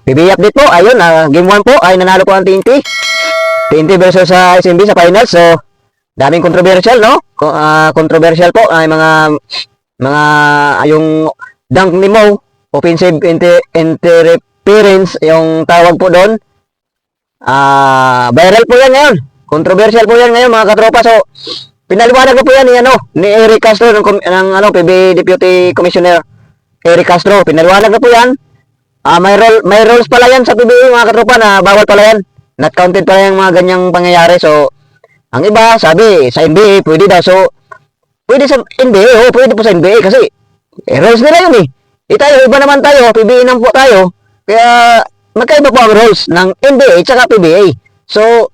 PBA update po, ayun, game 1 po ay nanalo po ang TNT. TNT versus sa SMB sa finals. So, daming controversial, no? Controversial po ay mga yung dunk ni Mo, offensive interference yung tawag po doon. Viral po yan ngayon. Controversial po yan ngayon mga katropa. So, pinaliwanag na po yan ni Eric Castro ng PBA Deputy Commissioner Eric Castro. Pinaliwanag na po yan. May rules pala yan sa PBA mga katropa na bawal pala yan. Not counted pala yung mga ganyang pangyayari. So, ang iba sabi sa NBA pwede daw. So, pwede sa NBA, pwede po sa NBA kasi rules nila yun eh. Tayo, iba naman tayo, PBA naman po tayo. Kaya, magkaiba po ang rules ng NBA at saka PBA. So,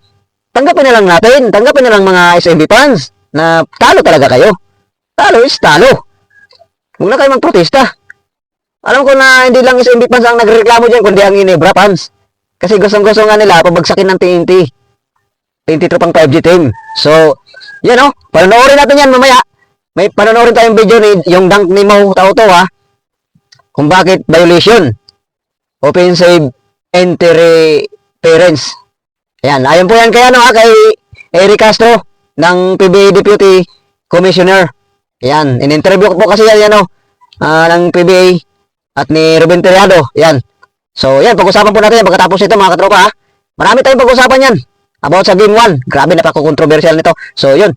tanggapin na lang natin, tanggapin na lang mga SMB fans na talo talaga kayo. Talo is talo. Huwag na kayo magprotesta. Alam ko na hindi lang SMB fans ang nagreklamo dyan, kundi ang Ginebra fans. Kasi gustong-gusto nga nila pabagsakin ng TNT. TNT Tropang 5G team. So, yan panonoorin natin yan mamaya. May panonoorin tayong video ni yung dunk ni Mo Tauto kung bakit violation. Offensive interference. Ayan, ayon po yan kay kay Eric Castro ng PBA Deputy Commissioner. Ayan, in-interview ko po kasi yan ng PBA at ni Ruben Teriado. Ayan. So, yan, pag-usapan po natin yan pagkatapos ito mga katropa Marami tayong pag-usapan yan about sa game 1. Grabe, napaka-controversial nito. So, yun.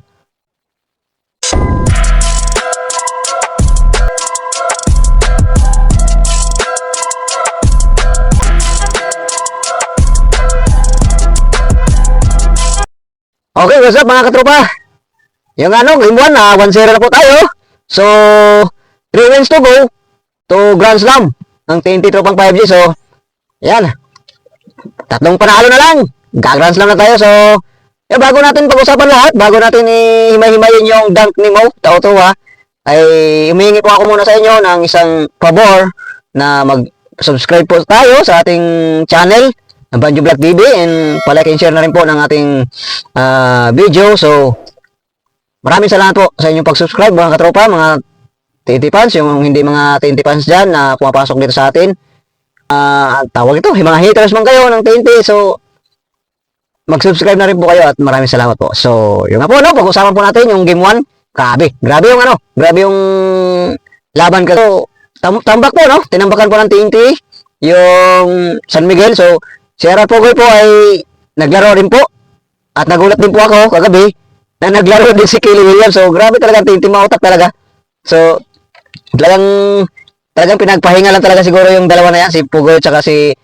Okay, what's up mga katropa? Yung game 1 1-0 na po tayo. So, 3 wins to go to Grand Slam ng TNT Tropang 5G. So, yan. Tatlong panalo na lang. Grand Slam na tayo. So, bago natin pag-usapan lahat, bago natin himay-himayin yung dunk ni Mo Tauto ay humihingi po ako muna sa inyo ng isang pabor na mag-subscribe po tayo sa ating channel ng Banjo Vlog TV and palike and share na rin po ng ating video. So, maraming salamat po sa inyong pag-subscribe mga katropa, mga TNT fans, yung hindi mga TNT fans dyan na pumapasok dito sa atin. Tawag ito, yung mga haters man kayo ng TNT. So, mag-subscribe na rin po kayo at maraming salamat po. So, yun nga po, pag-usapan po natin yung game 1. Grabe yung grabe yung laban ka. So, tambak po, tinambakan po ng TNT yung San Miguel. So, si Gerard Pugoy po ay naglaro rin po at nagulat din po ako kagabi na naglaro din si Kelly Williams. So, grabe talaga ang TNT, mautak talaga. So, talagang pinagpahinga lang talaga siguro yung dalawa na yan, si Pugoy at saka si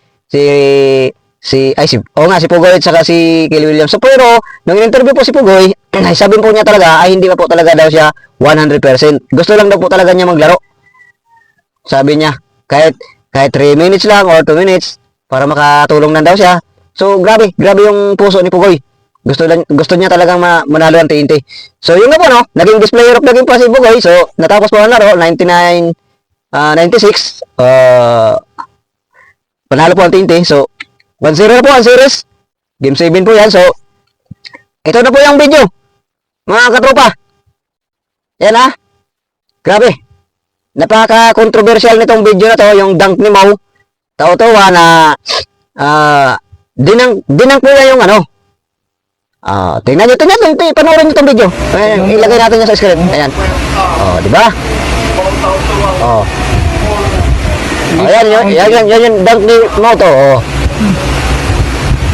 Pugoy at saka si Kelly Williams. So, pero, nung in-interview po si Pugoy, ay sabi po niya talaga, ay hindi pa po talaga daw siya 100%. Gusto lang daw po talaga niya maglaro. Sabi niya, kahit 3 minutes lang or 2 minutes, para makatulong lang daw siya. So, grabe yung puso ni Pugoy. Gusto niya talagang manalo ang TNT. So, yun nga po, naging displayer of the game pa si Pugoy. So, natapos po ang laro, 96. Panalo po ang TNT. So, 1-0 na po ang series. Game 7 po yan. So, ito na po yung video. Mga katropa. Yan Grabe. Napaka-controversial nitong video na to. Yung dunk ni Mo Tauto na dinang po yan yung tingnan nyo, panoorin nyo itong video. Ilagay natin yan sa screen. Ayan. Di ba? Ayan yung dunk ni Mo to.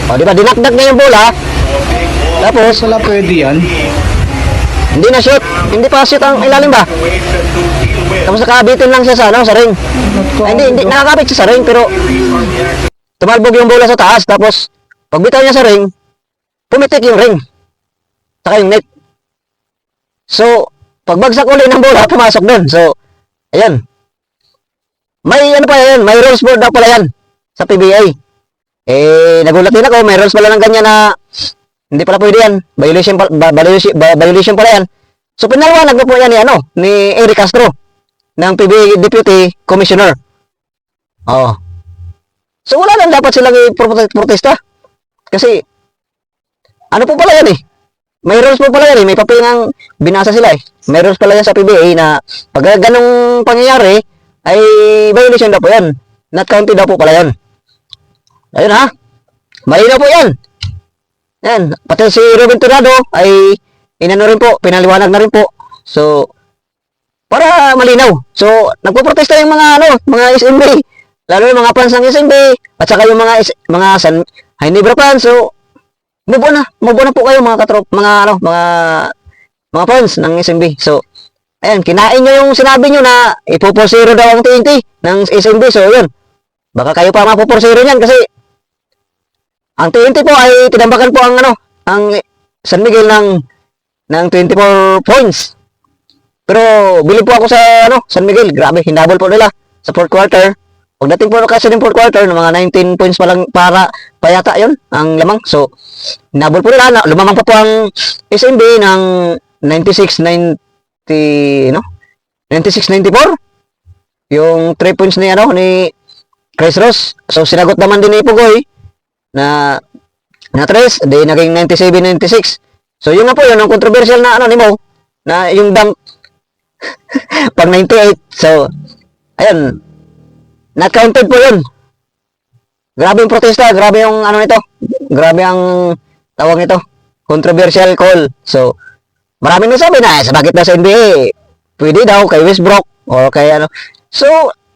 Di ba? Dinakdak niya yung bola. Tapos, wala pwede yan. hindi na shoot. Hindi pa shoot ang ilalim ba? Tapos nakabitin lang siya sa ring. Hindi nakakabit siya sa ring pero tumalbog yung bola sa taas. Tapos pagbitaw niya sa ring, pumitik yung ring saka yung net. So pagbagsak ulit ng bola, pumasok dun. So ayan, may pa yan, may rules board daw pala yan sa PBA. Nagulat din ako, may rules pala ng ganyan na hindi pala pwede yan. Violation pala yan. So pinaliwanag na po yan ni Eric Castro ng PBA Deputy Commissioner. So wala lang dapat silang protesta. Kasi ano po pala yan may rules po pala yan may papel ng binasa sila May rules pala yan sa PBA na pag ganong pangyayari ay violation daw po yan. Not counted daw po pala yan. Ayun ha. Malinaw po yan. Yan. Pati si Ruben Tirado ay inano rin po, pinaliwanag na rin po. So, para malinaw. So, nagpo-protesta yung mga SMB. Lalo yung mga fans ng SMB at saka yung mga San Ginebra fans. So, move on na po kayo mga katrop, mga fans ng SMB. So, ayan, kinain nyo yung sinabi nyo na ipo-4-0 daw ang TNT ng SMB. So, yun. Baka kayo pa mapo-4-0 niyan kasi ang TNT po ay tinambakan po ang San Miguel ng 24 points. Pero bilib po ako sa San Miguel. Grabe, hinabol po nila sa fourth quarter. Pagdating po kasi ng fourth quarter, ng mga 19 points pa lang para payata yon ang lamang. So, hinabol po nila. Lumamang pa po ang SMB ng 96-94. Yung 3 points ni Chris Ross. So, sinagot naman din ni Pugoy na 3, di naging 97-96. So, yun nga po yun, ang controversial na ni Mo, na yung dunk pag 98. So, ayun, not counted po yun. Grabe yung protesta, grabe yung nito, grabe ang tawag nito, controversial call. So, maraming nasabi na, sa bakit na sa NBA, pwede daw kay Westbrook, o kay So,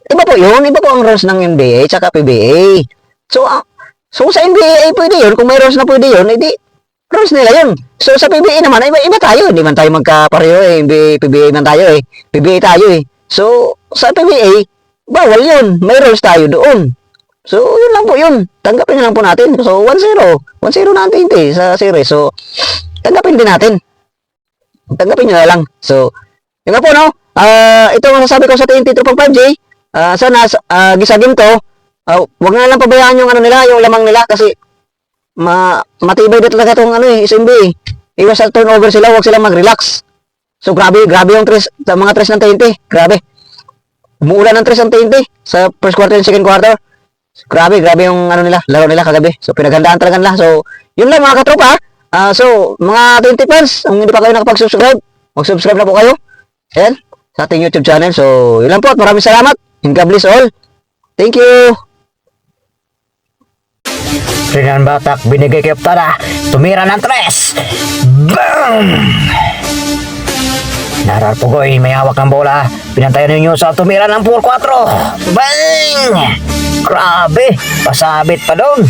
iba po yun, iba po ang rules ng NBA, tsaka PBA. So, sa NBA, pwede yun, kung may rules na pwede yun, edi, rules nila yun. So, sa PBA naman, iba tayo. Hindi man tayo magkapareho PBA man tayo PBA tayo So, sa PBA, bawal yun. May rules tayo doon. So, yun lang po yun. Tanggapin na lang po natin. So, 1-0. 1-0 na ang TNT sa series. So, tanggapin din natin. Tanggapin nyo na lang. So, yun nga po, no? Ito ang masasabi ko sa TNT 3.5J. Sana, gisagin to. Huwag na lang pabayaan yung yung lamang nila kasi matibay din talaga itong SMB. Iwas sa turnover sila, huwag silang mag-relax. So grabe yung sa mga tres ng TNT. Grabe. Umuulan ng tres ng TNT sa first quarter and second quarter. Grabe yung laro nila kagabi. So pinaghandaan talaga nila. So yun lang mga katropa. So mga TNT fans, kung hindi pa kayo nakapag-subscribe, mag-subscribe na po kayo. Ayan, sa ating YouTube channel. So yun lang po at maraming salamat. And God bless all. Thank you. Renan Batak binigay kay Optada. Tumira ng 3. Boom! Naral Pugoy, may hawak ng bola. Pinantayan ninyo sa tumira ng 4-4. Bang! Grabe! Pasabit pa doon.